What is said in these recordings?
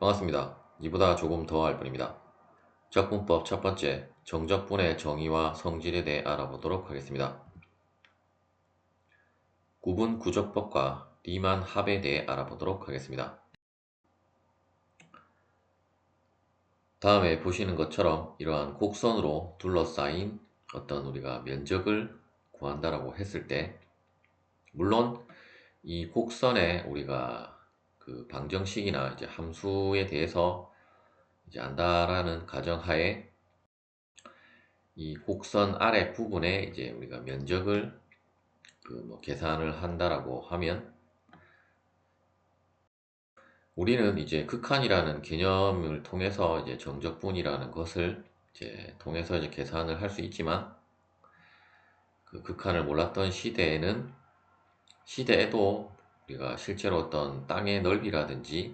반갑습니다. 이보다 조금 더 할 뿐입니다. 적분법 첫 번째, 정적분의 정의와 성질에 대해 알아보도록 하겠습니다. 구분 구적법과 리만 합에 대해 알아보도록 하겠습니다. 다음에 보시는 것처럼 이러한 곡선으로 둘러싸인 어떤 우리가 면적을 구한다라고 했을 때, 물론 이 곡선에 우리가 그 방정식이나 이제 함수에 대해서 이제 안다라는 가정하에 이 곡선 아래 부분에 이제 우리가 면적을 계산을 한다라고 하면, 우리는 이제 극한이라는 개념을 통해서 이제 정적분이라는 것을 이제 통해서 이제 계산을 할 수 있지만, 그 극한을 몰랐던 시대에도 우리가 실제로 어떤 땅의 넓이라든지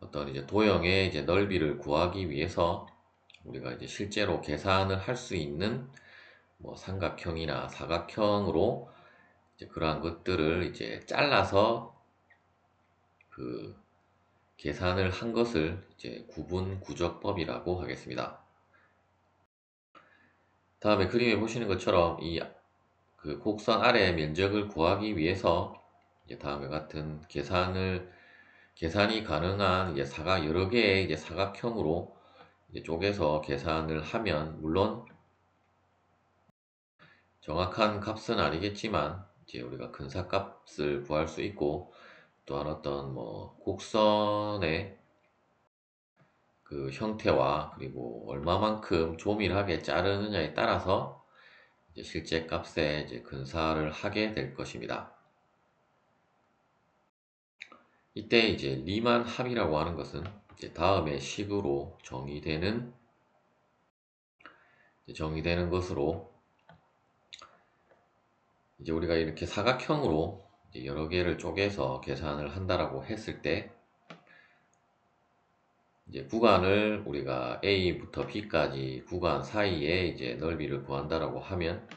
어떤 이제 도형의 이제 넓이를 구하기 위해서 우리가 이제 실제로 계산을 할 수 있는 삼각형이나 사각형으로 이제 그러한 것들을 이제 잘라서 그 계산을 한 것을 이제 구분구적법이라고 하겠습니다. 다음에 그림에 보시는 것처럼 이 그 곡선 아래 면적을 구하기 위해서 이제 다음과 같은 계산이 가능한 이제 여러 개의 이제 사각형으로 이제 쪼개서 계산을 하면, 물론 정확한 값은 아니겠지만 이제 우리가 근사값을 구할 수 있고, 또한 어떤 곡선의 그 형태와 그리고 얼마만큼 조밀하게 자르느냐에 따라서 이제 실제 값에 이제 근사를 하게 될 것입니다. 이때 이제 리만 합이라고 하는 것은 이제 다음의 식으로 정의되는 것으로, 이제 우리가 이렇게 사각형으로 이제 여러 개를 쪼개서 계산을 한다라고 했을 때, 이제 구간을 우리가 A부터 B까지 구간 사이에 이제 넓이를 구한다라고 하면,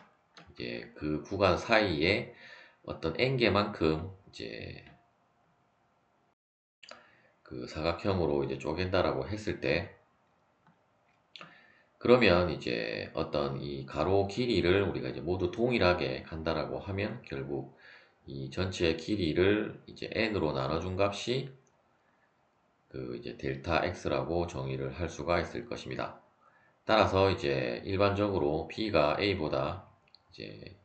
이제 그 구간 사이에 어떤 n개만큼 이제 그 사각형으로 이제 쪼갠다라고 했을 때, 그러면 이제 어떤 이 가로 길이를 우리가 이제 모두 동일하게 간다라고 하면, 결국 이 전체 길이를 이제 n으로 나눠준 값이 그 이제 델타 x라고 정의를 할 수가 있을 것입니다. 따라서 이제 일반적으로 b가 a보다 이제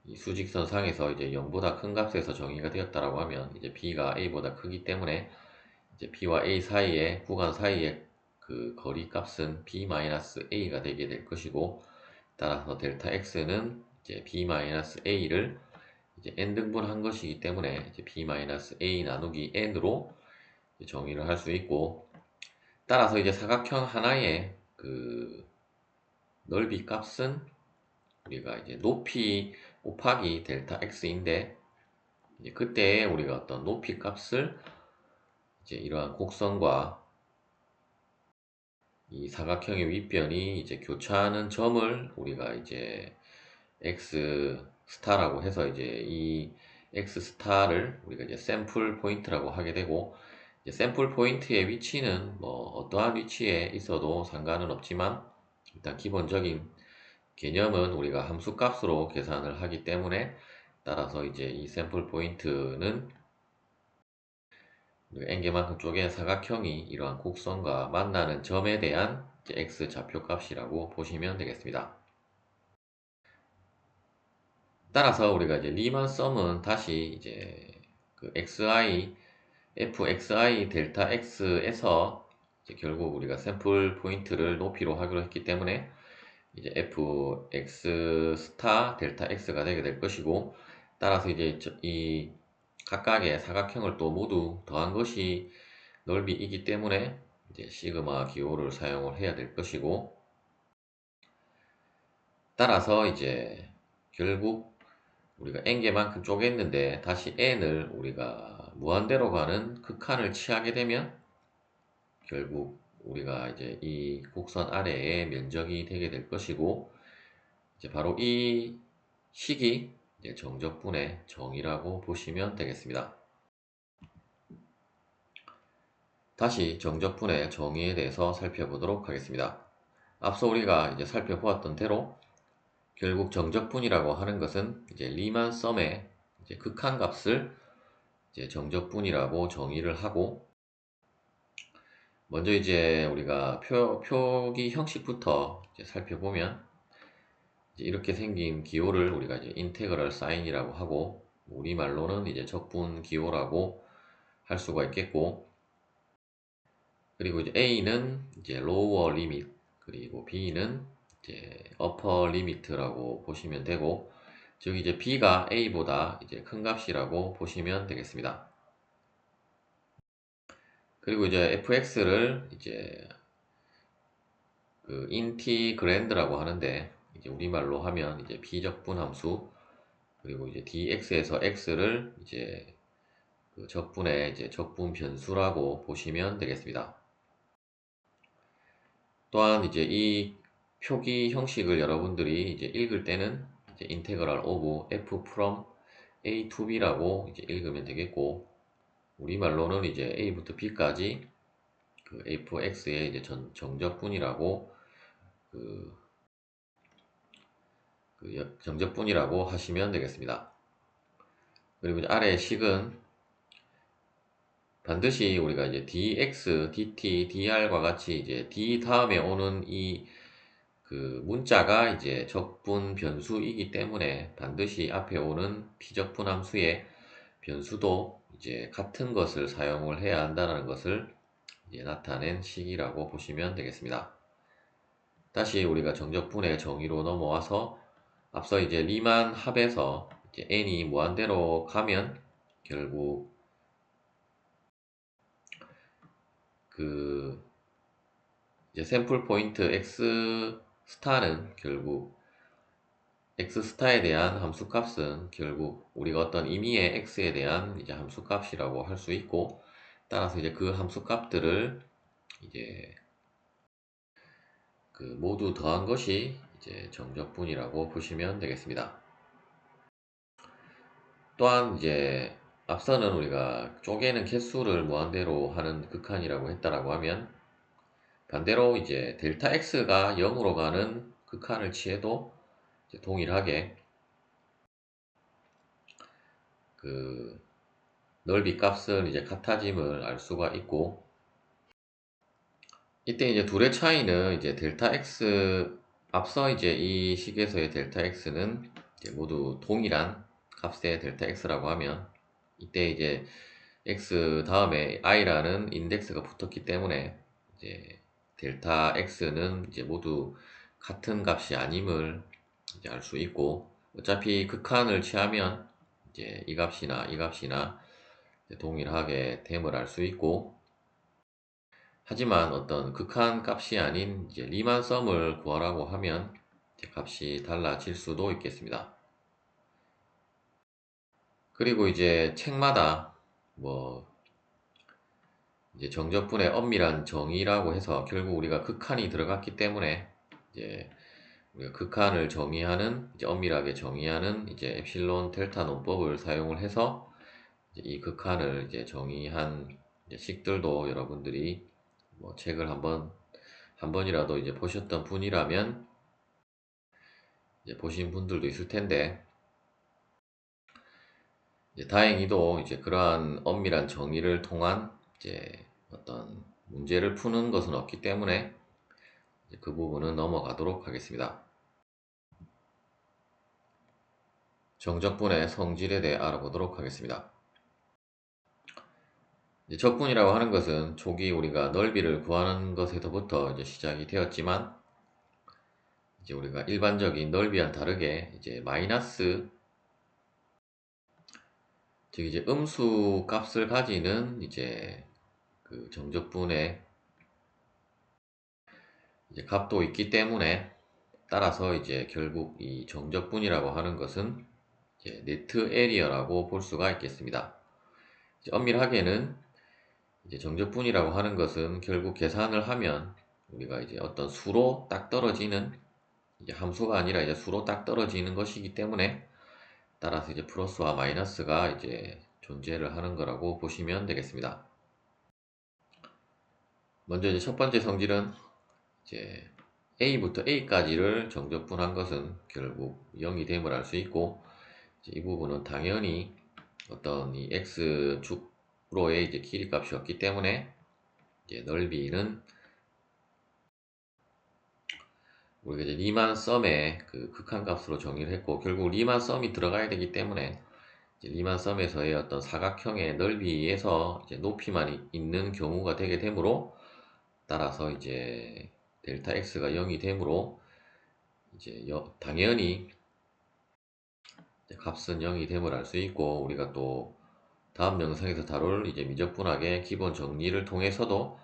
이 수직선 상에서 이제 0보다 큰 값에서 정의가 되었다라고 하면, 이제 b가 a보다 크기 때문에 이제 b와 a 사이에 구간 사이에 그 거리 값은 b-a가 되게 될 것이고, 따라서 델타 x는 이제 b-a를 이제 n등분한 것이기 때문에 이제 b-a 나누기 n으로 정의를 할 수 있고, 따라서 이제 사각형 하나의 그 넓이 값은 우리가 이제 높이 곱하기 델타 x인데, 이제 그때 우리가 어떤 높이 값을 이제 이러한 곡선과 이 사각형의 윗변이 이제 교차하는 점을 우리가 이제 x 스타라고 해서, 이제 이 x 스타를 우리가 이제 샘플 포인트라고 하게 되고, 이제 샘플 포인트의 위치는 어떠한 위치에 있어도 상관은 없지만, 일단 기본적인 개념은 우리가 함수 값으로 계산을 하기 때문에, 따라서 이제 이 샘플 포인트는 n개만큼 쪼갠 사각형이 이러한 곡선과 만나는 점에 대한 이제 x 좌표값이라고 보시면 되겠습니다. 따라서 우리가 이제 리만 썸은 다시 이제 그 fxi 델타 x에서 이제 결국 우리가 샘플 포인트를 높이로 하기로 했기 때문에 이제 fx 스타 델타 x가 되게 될 것이고, 따라서 이제 이 각각의 사각형을 또 모두 더한 것이 넓이이기 때문에 이제 시그마 기호를 사용을 해야 될 것이고, 따라서 이제 결국 우리가 n개만큼 쪼갰는데 다시 n을 우리가 무한대로 가는 극한을 취하게 되면, 결국 우리가 이제 이 곡선 아래의 면적이 되게 될 것이고, 이제 바로 이 식이 이제 정적분의 정의라고 보시면 되겠습니다. 다시 정적분의 정의에 대해서 살펴보도록 하겠습니다. 앞서 우리가 이제 살펴보았던 대로 결국 정적분이라고 하는 것은 이제 리만 썸의 이제 극한값을 이제 정적분이라고 정의를 하고, 먼저 이제 우리가 표기 형식부터 이제 살펴보면, 이제 이렇게 생긴 기호를 우리가 이제 인테그럴 사인이라고 하고, 우리말로는 이제 적분 기호라고 할 수가 있겠고, 그리고 이제 A는 이제 lower limit, 그리고 B는 이제 upper limit라고 보시면 되고, 즉 이제 B가 A보다 이제 큰 값이라고 보시면 되겠습니다. 그리고 이제 fx를 이제 그 인티그랜드라고 하는데, 이제 우리말로 하면 이제 비적분 함수, 그리고 이제 dx에서 x를 이제 그 적분의 이제 적분 변수라고 보시면 되겠습니다. 또한 이제 이 표기 형식을 여러분들이 이제 읽을 때는 이제 인테그랄 오브 f from a to b라고 이제 읽으면 되겠고, 우리말로는 이제 a부터 b까지 그 fx의 이제 정적분이라고 그 정적분이라고 하시면 되겠습니다. 그리고 이제 아래 식은 반드시 우리가 이제 dx, dt, dr과 같이 이제 d 다음에 오는 이 그 문자가 이제 적분 변수이기 때문에 반드시 앞에 오는 비적분 함수의 변수도 이제 같은 것을 사용을 해야 한다는 것을 이제 나타낸 식이라고 보시면 되겠습니다. 다시 우리가 정적분의 정의로 넘어와서, 앞서 이제 리만 합에서 이제 n이 무한대로 가면 결국 그 이제 샘플 포인트 x 스타는 결국 x 스타에 대한 함수값은 결국 우리가 어떤 임의의 x에 대한 이제 함수값이라고 할 수 있고, 따라서 이제 그 함수값들을 이제 그 모두 더한 것이 이제 정적분이라고 보시면 되겠습니다. 또한 이제 앞서는 우리가 쪼개는 개수를 무한대로 하는 극한이라고 했다라고 하면, 반대로 이제 델타 x가 0으로 가는 극한을 취해도 이제 동일하게 그 넓이 값은 이제 같아짐을 알 수가 있고, 이때 이제 둘의 차이는 이제 델타 x, 앞서 이제 이 식에서의 델타 x는 이제 모두 동일한 값의 델타 x라고 하면, 이때 이제 x 다음에 i라는 인덱스가 붙었기 때문에 이제 델타 x는 이제 모두 같은 값이 아님을 이제 알 수 있고, 어차피 극한을 취하면 이제 이 값이나 이 값이나 동일하게 됨을 알 수 있고, 하지만 어떤 극한 값이 아닌 이제 리만 썸을 구하라고 하면 이제 값이 달라질 수도 있겠습니다. 그리고 이제 책마다 뭐 이제 정적분의 엄밀한 정의라고 해서 결국 우리가 극한이 들어갔기 때문에 이제 우리가 극한을 정의하는, 이제 엄밀하게 정의하는 이제 엡실론 델타 논법을 사용을 해서 이제 이 극한을 이제 정의한 이제 식들도 여러분들이 뭐 책을 한 번이라도 이제 보셨던 분이라면 이제 보신 분들도 있을 텐데, 이제 다행히도 이제 그러한 엄밀한 정의를 통한 이제 어떤 문제를 푸는 것은 없기 때문에 이제 그 부분은 넘어가도록 하겠습니다. 정적분의 성질에 대해 알아보도록 하겠습니다. 이제 적분이라고 하는 것은 초기 우리가 넓이를 구하는 것에서부터 이제 시작이 되었지만, 이제 우리가 일반적인 넓이와는 다르게 이제 마이너스, 즉 이제 음수 값을 가지는 이제 그 정적분의 이제 값도 있기 때문에, 따라서 이제 결국 이 정적분이라고 하는 것은 이제 네트 에리어라고 볼 수가 있겠습니다. 이제 엄밀하게는 이제 정적분이라고 하는 것은 결국 계산을 하면 우리가 이제 어떤 수로 딱 떨어지는 이제 함수가 아니라 이제 수로 딱 떨어지는 것이기 때문에, 따라서 이제 플러스와 마이너스가 이제 존재를 하는 거라고 보시면 되겠습니다. 먼저 이제 첫 번째 성질은 이제 A부터 A까지를 정적분한 것은 결국 0이 됨을 알 수 있고, 이 부분은 당연히 어떤 이 X축로의 이제 길이 값이었기 때문에 이제 넓이는 우리가 이제 리만 썸의 그 극한값으로 정의를 했고, 결국 리만 썸이 들어가야 되기 때문에 이제 리만 썸에서의 어떤 사각형의 넓이에서 이제 높이만 있는 경우가 되게 되므로, 따라서 이제 델타 X가 0이 되므로 이제 당연히 이제 값은 0이 됨을 알 수 있고, 우리가 또 다음 영상에서 다룰 이제 미적분학의 기본 정리를 통해서도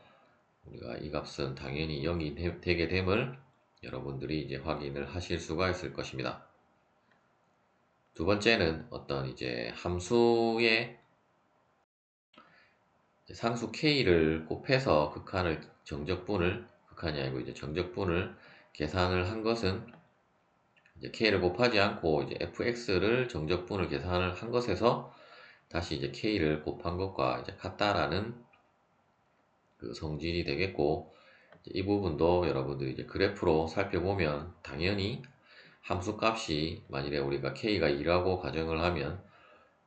우리가 이 값은 당연히 0이 되게 됨을 여러분들이 이제 확인을 하실 수가 있을 것입니다. 두 번째는 어떤 이제 함수의 상수 k를 곱해서 극한이 아니고 이제 정적분을 계산을 한 것은, 이제 k를 곱하지 않고 이제 fx를 정적분을 계산을 한 것에서 다시 이제 k를 곱한 것과 이제 같다라는 그 성질이 되겠고, 이 부분도 여러분들이 이제 그래프로 살펴보면 당연히 함수값이, 만일에 우리가 k가 2라고 가정을 하면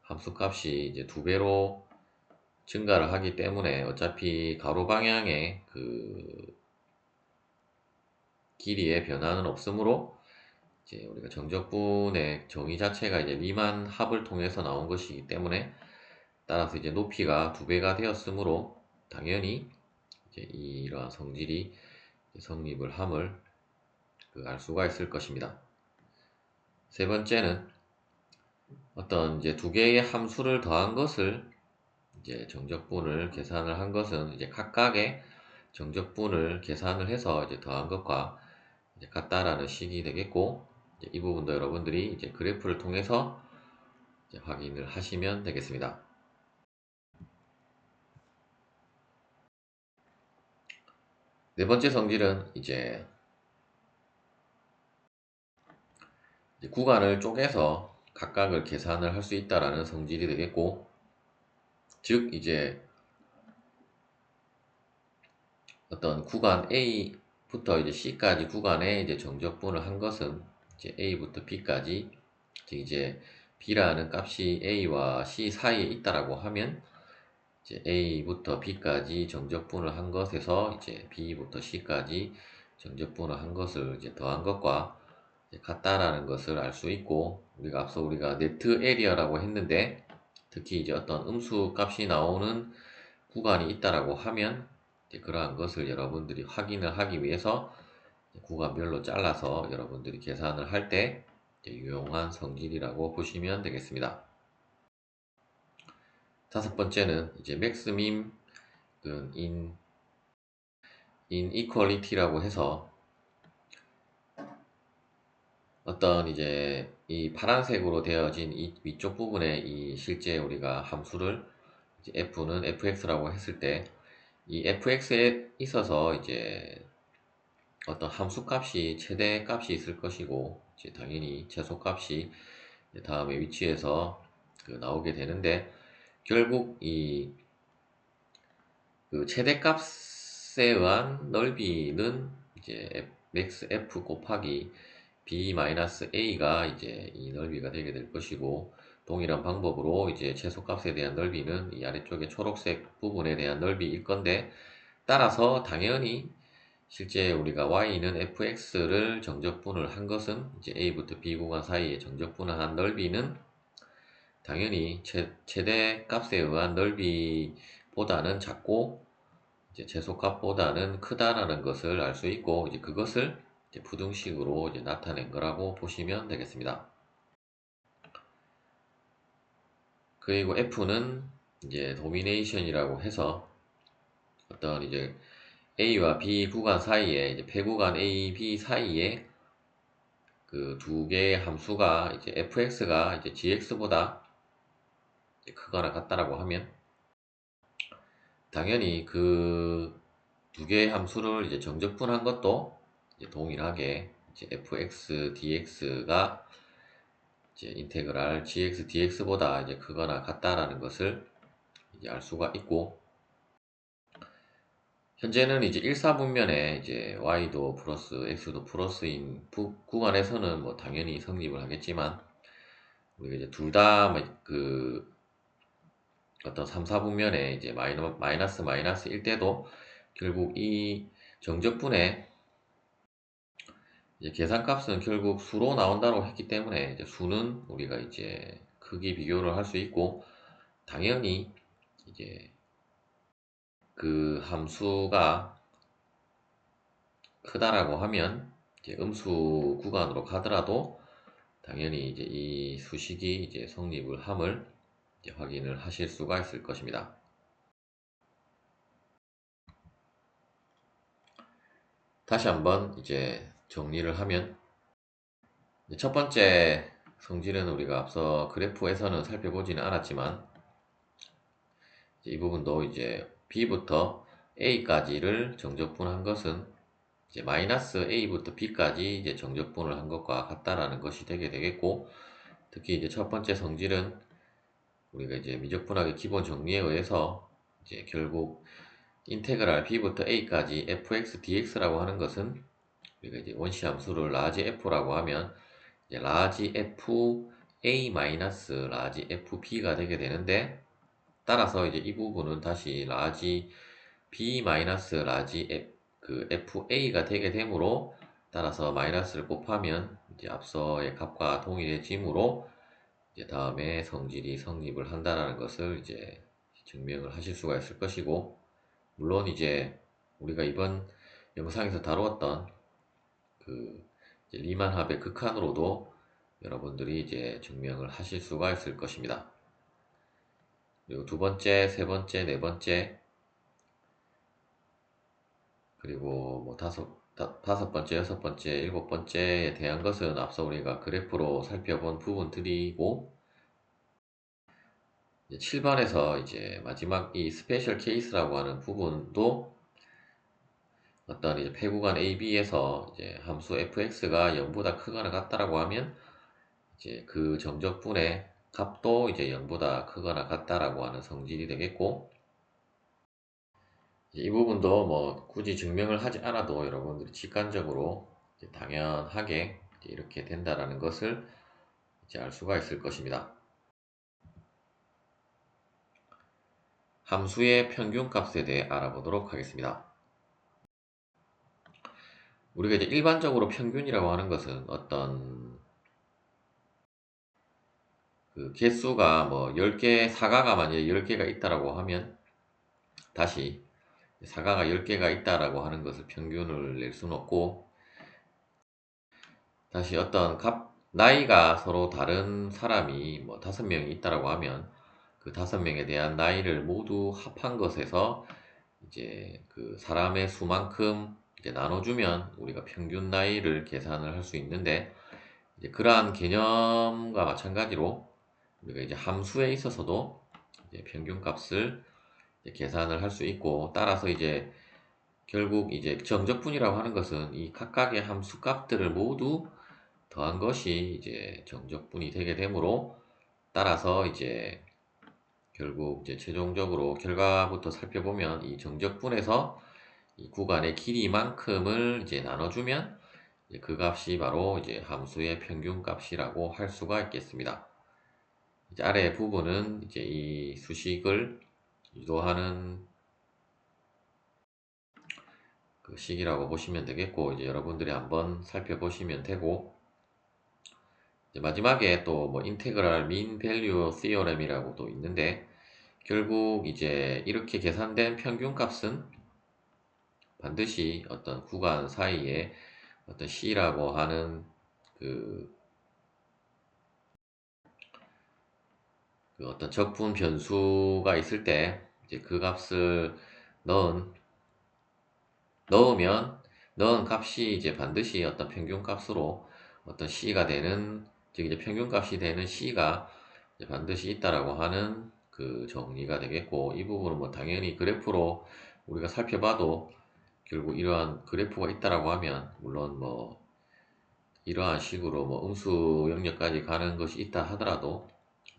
함수값이 이제 2배로 증가를 하기 때문에 어차피 가로 방향의 그 길이의 변화는 없으므로, 이제 우리가 정적분의 정의 자체가 이제 리만 합을 통해서 나온 것이기 때문에, 따라서 이제 높이가 2배가 되었으므로 당연히 이제 이러한 성질이 성립을 함을 알 수가 있을 것입니다. 세 번째는 어떤 이제 두 개의 함수를 더한 것을, 이제 정적분을 계산을 한 것은 이제 각각의 정적분을 계산을 해서 이제 더한 것과 이제 같다라는 식이 되겠고, 이제 이 부분도 여러분들이 이제 그래프를 통해서 이제 확인을 하시면 되겠습니다. 네 번째 성질은 이제 구간을 쪼개서 각각을 계산을 할 수 있다라는 성질이 되겠고, 즉 이제 어떤 구간 A부터 이제 C까지 구간에 이제 정적분을 한 것은 이제 A부터 B까지, 즉 이제 B라는 값이 A와 C 사이에 있다라고 하면 이제 A부터 B까지 정적분을 한 것에서 이제 B부터 C까지 정적분을 한 것을 이제 더한 것과 이제 같다라는 것을 알 수 있고, 앞서 우리가 네트 에리어라고 했는데, 특히 이제 어떤 음수 값이 나오는 구간이 있다라고 하면 이제 그러한 것을 여러분들이 확인을 하기 위해서 구간별로 잘라서 여러분들이 계산을 할 때 유용한 성질이라고 보시면 되겠습니다. 다섯 번째는 이제 맥스민 인이퀄리티라고 해서, 어떤 이제 이 파란색으로 되어진 이 위쪽 부분에 이 실제 우리가 함수를 이제 f는 fx라고 했을 때, 이 fx에 있어서 이제 어떤 함수값이 최대값이 있을 것이고, 이제 당연히 최소값이 다음에 위치에서 나오게 되는데, 결국 이 최대값에 의한 넓이는 이제 max f 곱하기 b-a가 이제 이 넓이가 되게 될 것이고, 동일한 방법으로 이제 최소값에 대한 넓이는 이 아래쪽에 초록색 부분에 대한 넓이일 건데, 따라서 당연히 실제 우리가 y는 fx를 정적분을 한 것은 이제 a부터 b 구간 사이에 정적분을 한 넓이는 당연히 최대 값에 의한 넓이보다는 작고 이제 최소값보다는 크다라는 것을 알 수 있고, 이제 그것을 이제 부등식으로 이제 나타낸 거라고 보시면 되겠습니다. 그리고 f는 이제 도미네이션이라고 해서 어떤 이제 a와 b 구간 사이에 이제 폐구간 a, b 사이에 그 두 개의 함수가 이제 fx가 이제 gx보다 크거나 같다라고 하면, 당연히 그 두 개의 함수를 이제 정적분한 것도 이제 동일하게 이제 fx dx가 이제 인테그랄 gx dx보다 이제 크거나 같다라는 것을 이제 알 수가 있고, 현재는 이제 1사분면에 이제 y도 플러스 x도 플러스인 구간에서는 뭐 당연히 성립을 하겠지만, 우리가 이제 둘 다 그 어떤 3, 4분면에 이제 마이너스 마이너스일 때도 결국 이 정적분의 이제 계산값은 결국 수로 나온다고 했기 때문에, 이제 수는 우리가 이제 크기 비교를 할 수 있고, 당연히 이제 그 함수가 크다라고 하면 이제 음수 구간으로 가더라도 당연히 이제 이 수식이 이제 성립을 함을 이제 확인을 하실 수가 있을 것입니다. 다시 한번 이제 정리를 하면, 첫 번째 성질은 우리가 앞서 그래프에서는 살펴보지는 않았지만, 이 부분도 이제 B부터 A까지를 정적분한 것은 이제 마이너스 A부터 B까지 이제 정적분을 한 것과 같다라는 것이 되게 되겠고, 특히 이제 첫 번째 성질은 우리가 이제 미적분학의 기본 정리에 의해서 이제 결국 인테그랄 B부터 A까지 fx dx라고 하는 것은, 우리가 이제 원시 함수를 라지 F라고 하면 이제 라지 F A 마이너스 라지 FB가 되게 되는데, 따라서 이제 이 부분은 다시 라지 B 마이너스 라지 그 FA가 되게 되므로, 따라서 마이너스를 곱하면 이제 앞서의 값과 동일해지므로 이제 다음에 성질이 성립을 한다라는 것을 이제 증명을 하실 수가 있을 것이고, 물론 이제 우리가 이번 영상에서 다루었던 그 이제 리만 합의 극한으로도 여러분들이 이제 증명을 하실 수가 있을 것입니다. 그리고 두 번째, 세 번째, 네 번째, 그리고 뭐 다섯 번째, 여섯 번째, 일곱 번째에 대한 것은 앞서 우리가 그래프로 살펴본 부분들이고, 7번에서 이제 마지막 이 스페셜 케이스라고 하는 부분도 어떤 이제 폐구간 AB에서 이제 함수 fx가 0보다 크거나 같다라고 하면 이제 그 정적분의 값도 이제 0보다 크거나 같다라고 하는 성질이 되겠고, 이 부분도 뭐 굳이 증명을 하지 않아도 여러분들이 직관적으로 이제 당연하게 이제 이렇게 된다라는 것을 이제 알 수가 있을 것입니다. 함수의 평균값에 대해 알아보도록 하겠습니다. 우리가 이제 일반적으로 평균이라고 하는 것은 어떤 그 개수가 뭐 10개, 사가가 만약에 10개가 있다라고 하면, 다시 사가가 10개가 있다라고 하는 것을 평균을 낼 수는 없고, 다시 어떤 나이가 서로 다른 사람이 뭐 5명이 있다라고 하면 그 5명에 대한 나이를 모두 합한 것에서 이제 그 사람의 수만큼 이제 나눠주면 우리가 평균 나이를 계산을 할 수 있는데, 이제 그러한 개념과 마찬가지로 우리가 이제 함수에 있어서도 이제 평균값을 이제 계산을 할 수 있고, 따라서 이제 결국 이제 정적분이라고 하는 것은 이 각각의 함수 값들을 모두 더한 것이 이제 정적분이 되게 되므로, 따라서 이제 결국 이제 최종적으로 결과부터 살펴보면 이 정적분에서 이 구간의 길이만큼을 이제 나눠주면 이제 그 값이 바로 이제 함수의 평균값이라고 할 수가 있겠습니다. 이제 아래 부분은 이제 이 수식을 유도하는 그 식이라고 보시면 되겠고, 이제 여러분들이 한번 살펴보시면 되고, 이제 마지막에 또 뭐 인테그랄 민 밸류 시어렘이라고 또 있는데, 결국 이제 이렇게 계산된 평균값은 반드시 어떤 구간 사이에 어떤 C라고 하는 그, 그 어떤 적분 변수가 있을 때 이제 그 값을 넣으면 넣은 값이 이제 반드시 어떤 평균값으로 어떤 C가 되는, 즉 이제 평균값이 되는 C가 이제 반드시 있다라고 하는 그 정리가 되겠고, 이 부분은 뭐 당연히 그래프로 우리가 살펴봐도 결국 이러한 그래프가 있다라고 하면, 물론 뭐 이러한 식으로 뭐 음수 영역까지 가는 것이 있다 하더라도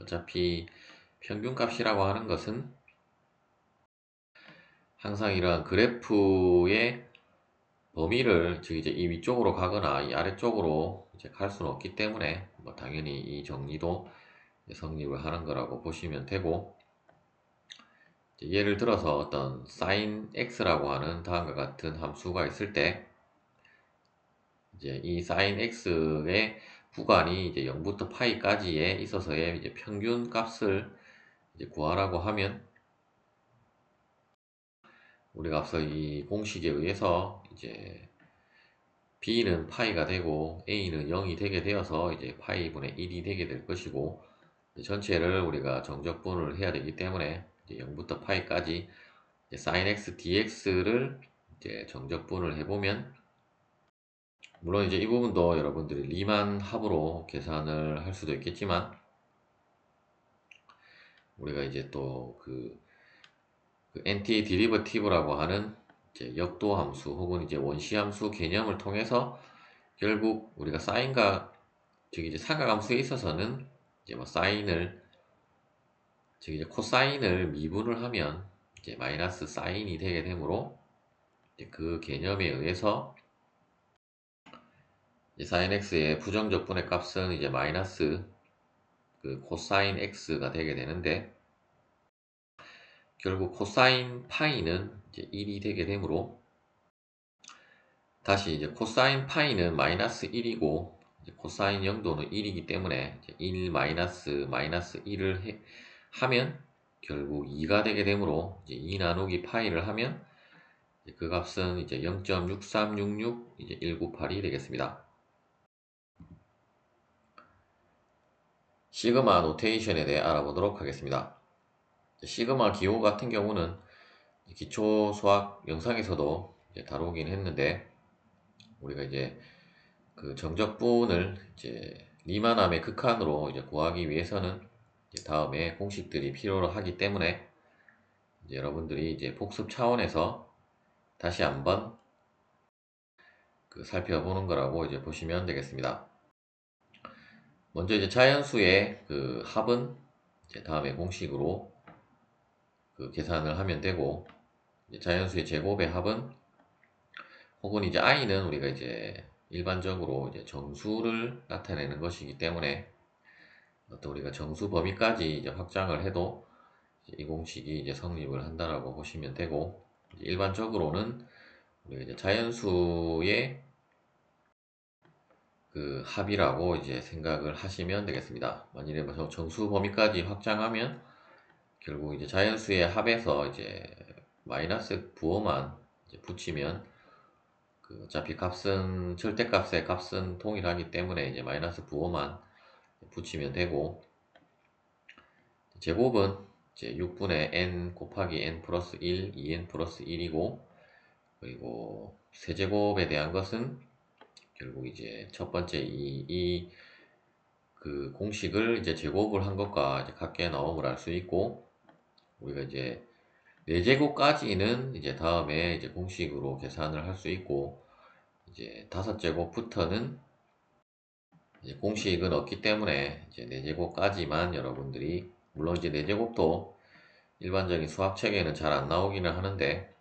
어차피 평균값이라고 하는 것은 항상 이러한 그래프의 범위를 즉 이제 이 위쪽으로 가거나 이 아래쪽으로 이제 갈 수는 없기 때문에 뭐 당연히 이 정리도 성립을 하는 거라고 보시면 되고, 예를 들어서 어떤 sin x라고 하는 다음과 같은 함수가 있을 때 이제 이 sin x의 구간이 이제 0부터 파이까지에 있어서의 이제 평균 값을 이제 구하라고 하면, 우리가 앞서 이 공식에 의해서 이제 b는 파이가 되고 a는 0이 되게 되어서 이제 파이분의 1이 되게 될 것이고, 전체를 우리가 정적분을 해야 되기 때문에 이제 0부터 파이까지 sin x dx를 이제 정적분을 해보면, 물론 이제 이 부분도 여러분들이 리만 합으로 계산을 할 수도 있겠지만, 우리가 이제 또 그 엔티 디리버티브라고 하는 이제 역도 함수 혹은 이제 원시 함수 개념을 통해서 결국 우리가 사인과 즉 이제 사각함수에 있어서는 이제 뭐 사인을 즉 이제 코사인을 미분을 하면 이제 마이너스 사인이 되게 되므로, 이제 그 개념에 의해서 이제 사인 x의 부정적분의 값은 이제 마이너스 그 코사인 x가 되게 되는데, 결국 코사인 파이는 이제 1이 되게 되므로, 다시 이제 코사인 파이는 마이너스 1이고 코사인 0도는 1이기 때문에 이제 1 마이너스 1을 하면 결국 2가 되게 되므로, 이제 2 나누기 파이를 하면 이제 그 값은 이제 0.6366 이제 198이 되겠습니다. 시그마 노테이션에 대해 알아보도록 하겠습니다. 시그마 기호 같은 경우는 기초 수학 영상에서도 이제 다루긴 했는데, 우리가 이제 그 정적분을 이제 리만함의 극한으로 이제 구하기 위해서는 이제 다음에 공식들이 필요로 하기 때문에, 이제 여러분들이 이제 복습 차원에서 다시 한번 그 살펴보는 거라고 이제 보시면 되겠습니다. 먼저 이제 자연수의 그 합은 이제 다음에 공식으로 그 계산을 하면 되고, 이제 자연수의 제곱의 합은 혹은 이제 i는 우리가 이제 일반적으로 이제 정수를 나타내는 것이기 때문에 어떤 우리가 정수 범위까지 이제 확장을 해도 이제 이 공식이 이제 성립을 한다라고 보시면 되고, 일반적으로는 우리가 이제 자연수의 그 합이라고 이제 생각을 하시면 되겠습니다. 만일에 뭐 정수 범위까지 확장하면 결국 이제 자연수의 합에서 이제 마이너스 부호만 이제 붙이면 그 어차피 값은 절대값의 값은 동일하기 때문에 이제 마이너스 부호만 붙이면 되고, 제곱은 이제 6분의 n 곱하기 n 플러스 1, 2n 플러스 1이고, 그리고 세제곱에 대한 것은 결국 이제 첫 번째 그 공식을 이제 제곱을 한 것과 이제 같게 나옴을 알 수 있고, 우리가 이제 4제곱까지는 이제 다음에 이제 공식으로 계산을 할 수 있고, 이제 5제곱부터는 이제 공식은 없기 때문에 이제 4제곱까지만 여러분들이, 물론 이제 4제곱도 일반적인 수학 책에는 잘 안 나오기는 하는데,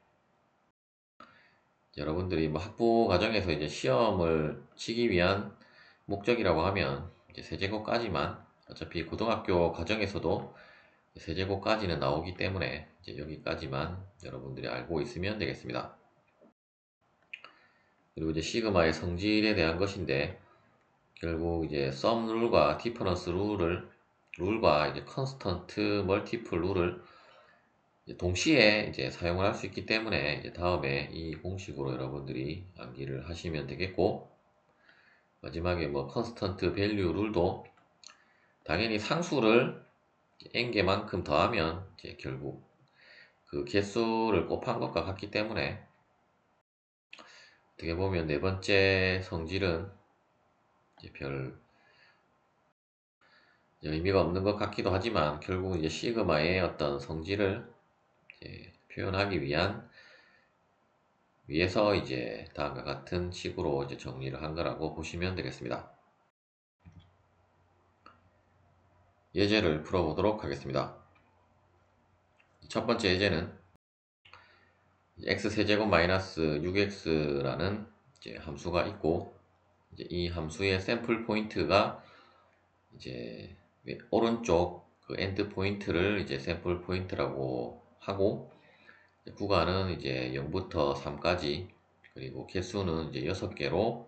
여러분들이 뭐 학부 과정에서 이제 시험을 치기 위한 목적이라고 하면 이제 세제곱까지만, 어차피 고등학교 과정에서도 세제곱까지는 나오기 때문에 이제 여기까지만 여러분들이 알고 있으면 되겠습니다. 그리고 이제 시그마의 성질에 대한 것인데, 결국 이제 썸 룰과 디퍼런스 룰과 이제 컨스턴트 멀티플 룰을 동시에 이제 사용을 할 수 있기 때문에 이제 다음에 이 공식으로 여러분들이 암기를 하시면 되겠고, 마지막에 뭐 컨스턴트 밸류 룰도 당연히 상수를 n개만큼 더하면 이제 결국 그 개수를 곱한 것과 같기 때문에, 어떻게 보면 네 번째 성질은 이제 별 의미가 없는 것 같기도 하지만, 결국은 이제 시그마의 어떤 성질을 이제 표현하기 위해서 이제 다음과 같은 식으로 이제 정리를 한 거라고 보시면 되겠습니다. 예제를 풀어보도록 하겠습니다. 첫 번째 예제는 x 세제곱 마이너스 6x라는 이제 함수가 있고, 이제 이 함수의 샘플 포인트가 이제 오른쪽 그 엔드 포인트를 이제 샘플 포인트라고 하고, 구간은 이제 0부터 3까지, 그리고 개수는 이제 6개로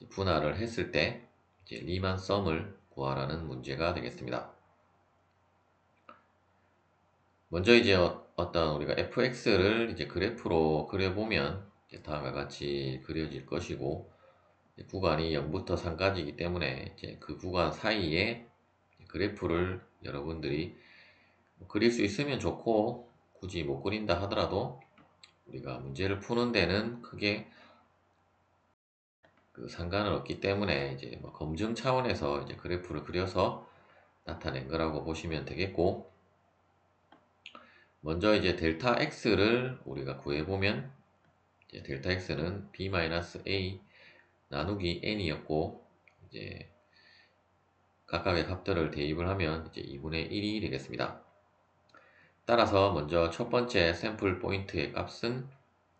분할을 했을 때 이제 리만 썸을 구하라는 문제가 되겠습니다. 먼저 이제 어떤 우리가 fx를 이제 그래프로 그려보면 이제 다음과 같이 그려질 것이고, 구간이 0부터 3까지이기 때문에 이제 그 구간 사이에 그래프를 여러분들이 그릴 수 있으면 좋고, 굳이 못 그린다 하더라도 우리가 문제를 푸는 데는 크게 그 상관은 없기 때문에 이제 뭐 검증 차원에서 이제 그래프를 그려서 나타낸 거라고 보시면 되겠고, 먼저 이제 델타 x를 우리가 구해보면, 이제 델타 x는 b-a 나누기 n이었고, 이제 각각의 값들을 대입을 하면 이제 2분의 1이 되겠습니다. 따라서 먼저 첫 번째 샘플 포인트의 값은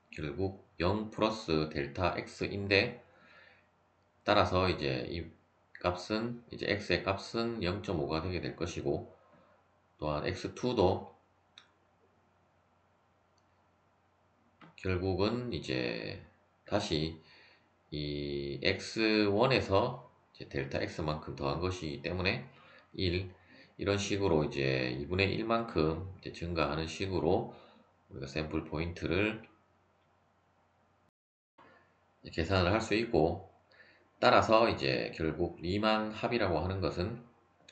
결국 0 플러스 델타 x인데, 따라서 이제 이 값은 이제 x의 값은 0.5가 되게 될 것이고, 또한 x2도 결국은 이제 다시 이 x1에서 이제 델타 x만큼 더한 것이기 때문에 1, 이런 식으로 이제 2분의 1만큼 이제 증가하는 식으로 우리가 샘플 포인트를 계산을 할 수 있고, 따라서 이제 결국 리만 합이라고 하는 것은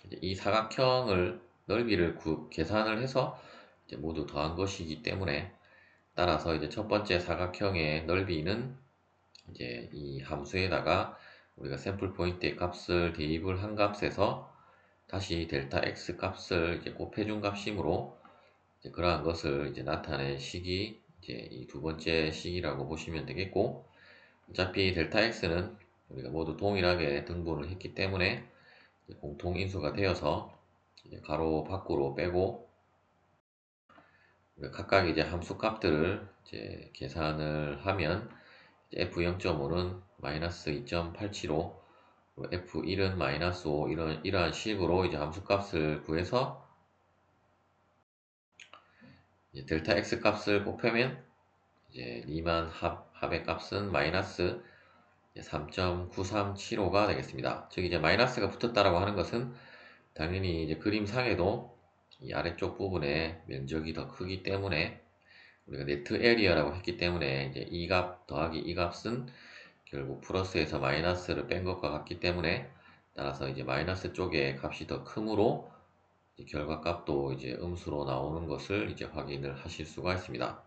이제 이 사각형을 넓이를 계산을 해서 이제 모두 더한 것이기 때문에, 따라서 이제 첫 번째 사각형의 넓이는 이제 이 함수에다가 우리가 샘플 포인트의 값을 대입을 한 값에서 다시 델타 x 값을 이제 곱해준 값이므로, 이제 그러한 것을 이제 나타낸 식이 이제 이 두 번째 식이라고 보시면 되겠고, 어차피 델타 x는 우리가 모두 동일하게 등분을 했기 때문에 공통인수가 되어서 이제 가로 밖으로 빼고, 각각 이제 함수 값들을 이제 계산을 하면 f0.5는 마이너스 2.875, f1은 마이너스 5, 이러한 식으로 이제 함수 값을 구해서 이제 델타 x 값을 곱하면 이제 리만 합의 값은 마이너스 3.9375가 되겠습니다. 즉 이제 마이너스가 붙었다라고 하는 것은 당연히 이제 그림상에도 이 아래쪽 부분에 면적이 더 크기 때문에, 우리가 네트 에리어라고 했기 때문에 이제 이 값 더하기 이 값은 결국 플러스에서 마이너스를 뺀 것과 같기 때문에, 따라서 이제 마이너스 쪽에 값이 더 크므로 이제 결과값도 이제 음수로 나오는 것을 이제 확인을 하실 수가 있습니다.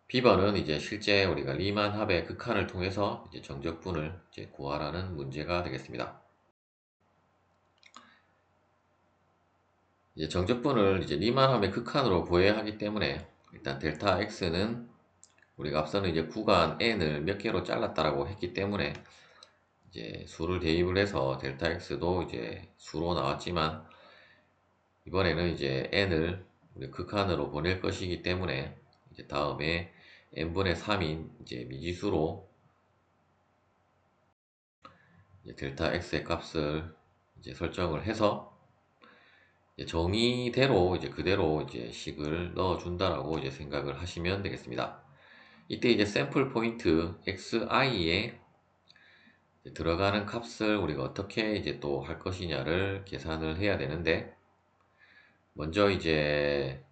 B번은 이제 실제 우리가 리만 합의 극한을 통해서 이제 정적분을 이제 구하라는 문제가 되겠습니다. 이제 정적분을 이제 리만 합의 극한으로 구해야 하기 때문에, 일단 델타 x는 우리가 앞서는 이제 구간 n을 몇 개로 잘랐다라고 했기 때문에 이제 수를 대입을 해서 델타 x도 이제 수로 나왔지만, 이번에는 이제 n을 우리 극한으로 보낼 것이기 때문에 이제 다음에 n분의 3인 이제 미지수로 이제 델타 x의 값을 이제 설정을 해서 이제 정의대로 이제 그대로 이제 식을 넣어준다라고 이제 생각을 하시면 되겠습니다. 이때 이제 샘플 포인트 xi에 들어가는 값을 우리가 어떻게 이제 또 할 것이냐를 계산을 해야 되는데, 먼저 이제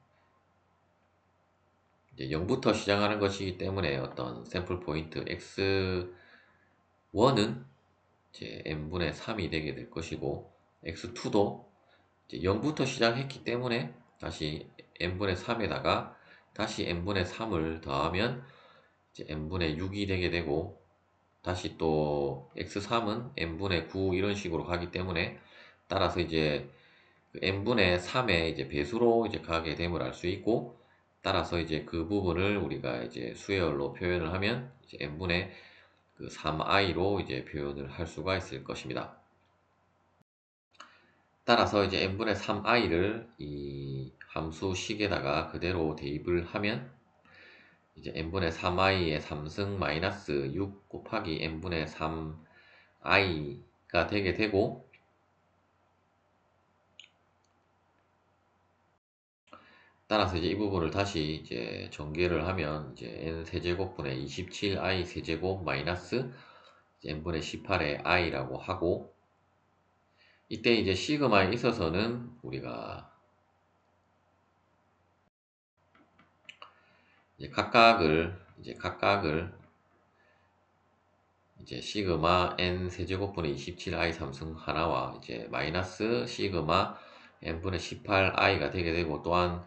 0부터 시작하는 것이기 때문에 어떤 샘플 포인트 x1은 이제 n분의 3이 되게 될 것이고, x2도 이제 0부터 시작했기 때문에 다시 n분의 3에다가 다시 n분의 3을 더하면 이제 n분의 6이 되게 되고, 다시 또 x3은 n분의 9 이런 식으로 가기 때문에, 따라서 이제 그 n분의 3의 이제 배수로 이제 가게 됨을 알 수 있고, 따라서 이제 그 부분을 우리가 이제 수열로 표현을 하면 이제 n분의 그 3i로 이제 표현을 할 수가 있을 것입니다. 따라서 이제 n분의 3i를 이 함수식에다가 그대로 대입을 하면 이제 n분의 3i의 3승 마이너스 6 곱하기 n분의 3i가 되게 되고, 따라서 이제 이 부분을 다시 이제 전개를 하면 이제 n 세제곱분의 27i 세제곱 마이너스 n분의 18의 i라고 하고, 이때 이제 시그마에 있어서는 우리가 각각을 이제 시그마 n 세제곱분의 27i 삼승 하나와 이제 마이너스 시그마 n분의 18i가 되게 되고, 또한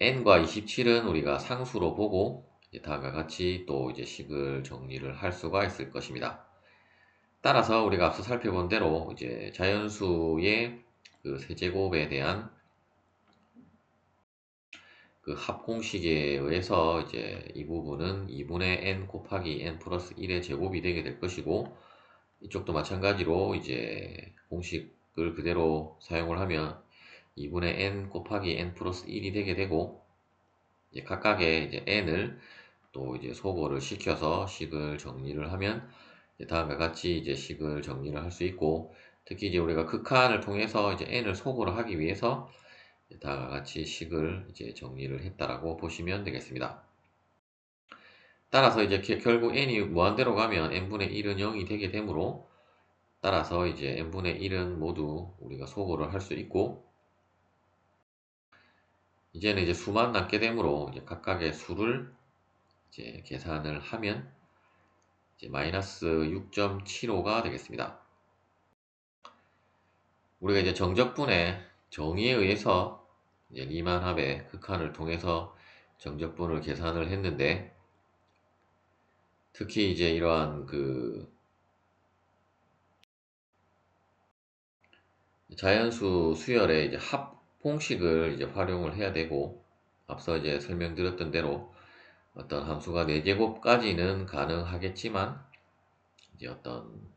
n과 27은 우리가 상수로 보고 이제 다음과 같이 또 이제 식을 정리를 할 수가 있을 것입니다. 따라서 우리가 앞서 살펴본 대로 이제 자연수의 그 세제곱에 대한 그 합공식에 의해서 이제 이 부분은 2분의 n 곱하기 n 플러스 1의 제곱이 되게 될 것이고, 이쪽도 마찬가지로 이제 공식을 그대로 사용을 하면 2분의 n 곱하기 n 플러스 1이 되게 되고, 이제 각각의 이제 n을 또 이제 소거를 시켜서 식을 정리를 하면 이제 다음과 같이 이제 식을 정리를 할 수 있고, 특히 이제 우리가 극한을 통해서 이제 n을 소거를 하기 위해서 다음과 같이 식을 이제 정리를 했다라고 보시면 되겠습니다. 따라서 이제 결국 n이 무한대로 가면 n분의 1은 0이 되게 되므로, 따라서 이제 n분의 1은 모두 우리가 소거를 할 수 있고, 이제는 이제 수만 남게 되므로 이제 각각의 수를 이제 계산을 하면 이제 마이너스 6.75가 되겠습니다. 우리가 이제 정적분의 정의에 의해서 이제 리만합의 극한을 통해서 정적분을 계산을 했는데, 특히 이제 이러한 그 자연수 수열의 이제 합공식을 이제 활용을 해야 되고, 앞서 이제 설명드렸던 대로 어떤 함수가 4제곱까지는 가능하겠지만, 이제 어떤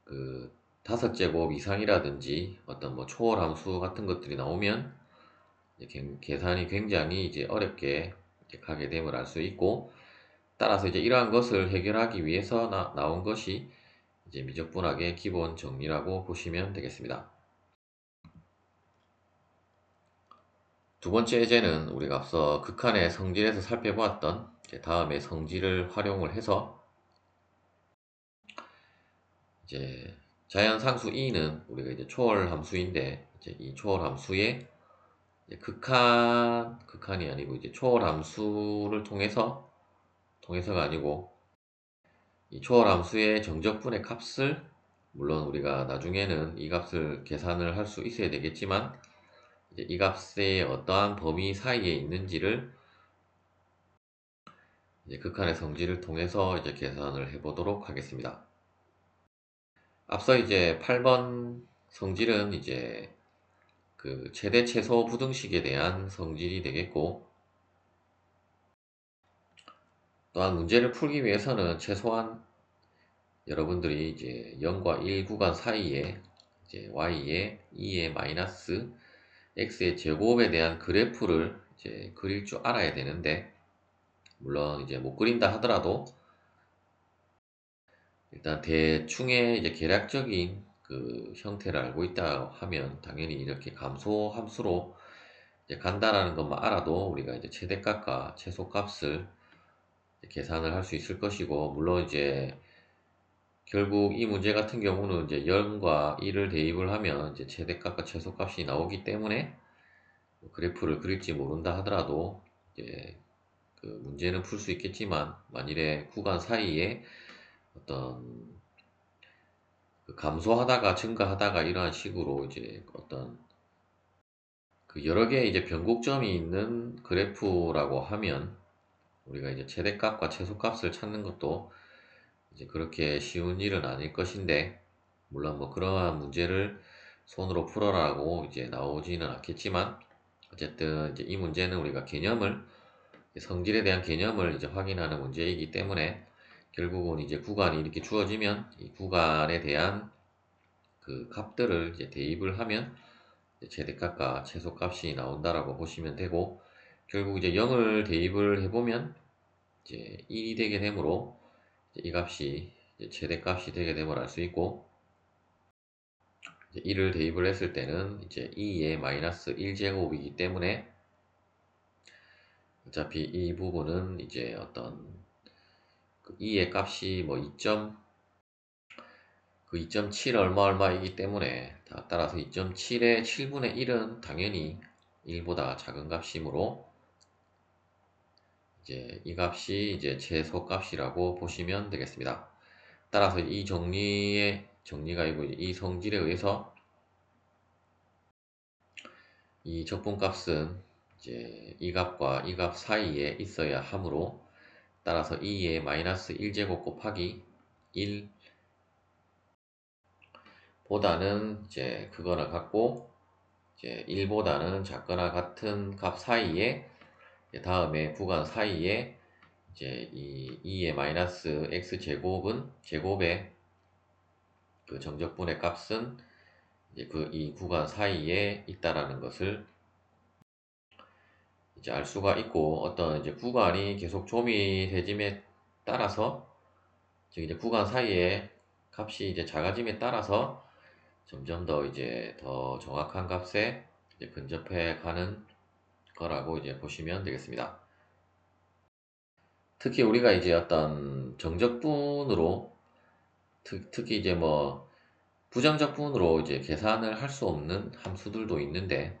그 5제곱 이상이라든지 어떤 뭐 초월 함수 같은 것들이 나오면 이제 계산이 굉장히 이제 어렵게 이제 가게 됨을 알 수 있고, 따라서 이제 이러한 것을 해결하기 위해서 나온 것이 이제 미적분학의 기본 정리라고 보시면 되겠습니다. 두 번째 예제는 우리가 앞서 극한의 성질에서 살펴보았던 다음의 성질을 활용을 해서 이제 자연상수 E는 우리가 이제 초월 함수인데, 이제 이 초월 함수의 극한이 아니고 이제 초월 함수를 통해서가 아니고, 이 초월 함수의 정적분의 값을, 물론 우리가 나중에는 이 값을 계산을 할 수 있어야 되겠지만, 이제 이 값의 어떠한 범위 사이에 있는지를 이제 극한의 성질을 통해서 이제 계산을 해보도록 하겠습니다. 앞서 이제 8번 성질은 이제 그 최대 최소 부등식에 대한 성질이 되겠고, 또한 문제를 풀기 위해서는 최소한 여러분들이 이제 0과 1 구간 사이에 이제 y의 2의 마이너스 x의 제곱에 대한 그래프를 이제 그릴 줄 알아야 되는데, 물론 이제 못 그린다 하더라도 일단 대충의 이제 계략적인 그 형태를 알고 있다 하면 당연히 이렇게 감소 함수로 이제 간다라는 것만 알아도 우리가 이제 최대값과 최소값을 계산을 할 수 있을 것이고, 물론 이제 결국 이 문제 같은 경우는 이제 0과 1을 대입을 하면 이제 최대값과 최소값이 나오기 때문에 그래프를 그릴지 모른다 하더라도 이제 그 문제는 풀 수 있겠지만, 만일에 구간 사이에 어떤 그 감소하다가 증가하다가 이러한 식으로 이제 어떤 그 여러 개의 이제 변곡점이 있는 그래프라고 하면 우리가 이제 최대값과 최소값을 찾는 것도 이제 그렇게 쉬운 일은 아닐 것인데, 물론 뭐 그러한 문제를 손으로 풀어라고 이제 나오지는 않겠지만, 어쨌든 이제 이 문제는 우리가 성질에 대한 개념을 이제 확인하는 문제이기 때문에, 결국은 이제 구간이 이렇게 주어지면 이 구간에 대한 그 값들을 이제 대입을 하면 최대값과 최소값이 나온다라고 보시면 되고, 결국 이제 0을 대입을 해보면 이제 1이 되게 되므로 이 값이 이제 최대값이 되게 됨을 알 수 있고, 이제 1을 대입을 했을 때는 이제 2의 마이너스 1제곱이기 때문에 어차피 이 부분은 이제 어떤 그 2의 값이 뭐 2.7 얼마 얼마이기 때문에 따라서 2.7의 7분의 1은 당연히 1보다 작은 값이므로 이제 이 값이 이제 최소값이라고 보시면 되겠습니다. 따라서 이 정리가 아니고 이 성질에 의해서 이 적분값은 이제 이 값과 이 값 사이에 있어야 하므로, 따라서 2의 마이너스 1제곱 곱하기 1 보다는 이제 크거나 같고, 이제 1보다는 작거나 같은 값 사이에, 다음에 구간 사이에 이제 이 2의 마이너스 x 제곱의 그 정적분의 값은 이제 그 이 구간 사이에 있다라는 것을 이제 알 수가 있고, 어떤 이제 구간이 계속 조미해짐에 따라서, 즉 이제 구간 사이에 값이 이제 작아짐에 따라서 점점 더 이제 더 정확한 값에 이제 근접해 가는 거라고 이제 보시면 되겠습니다. 특히 우리가 이제 어떤 정적분으로 특히 이제 뭐 부정적분으로 이제 계산을 할 수 없는 함수들도 있는데,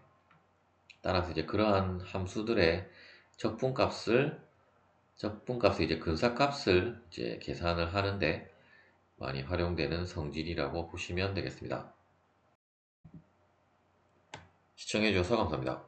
따라서 이제 그러한 함수들의 적분값을 이제 근사값을 이제 계산을 하는데 많이 활용되는 성질이라고 보시면 되겠습니다. 시청해 주셔서 감사합니다.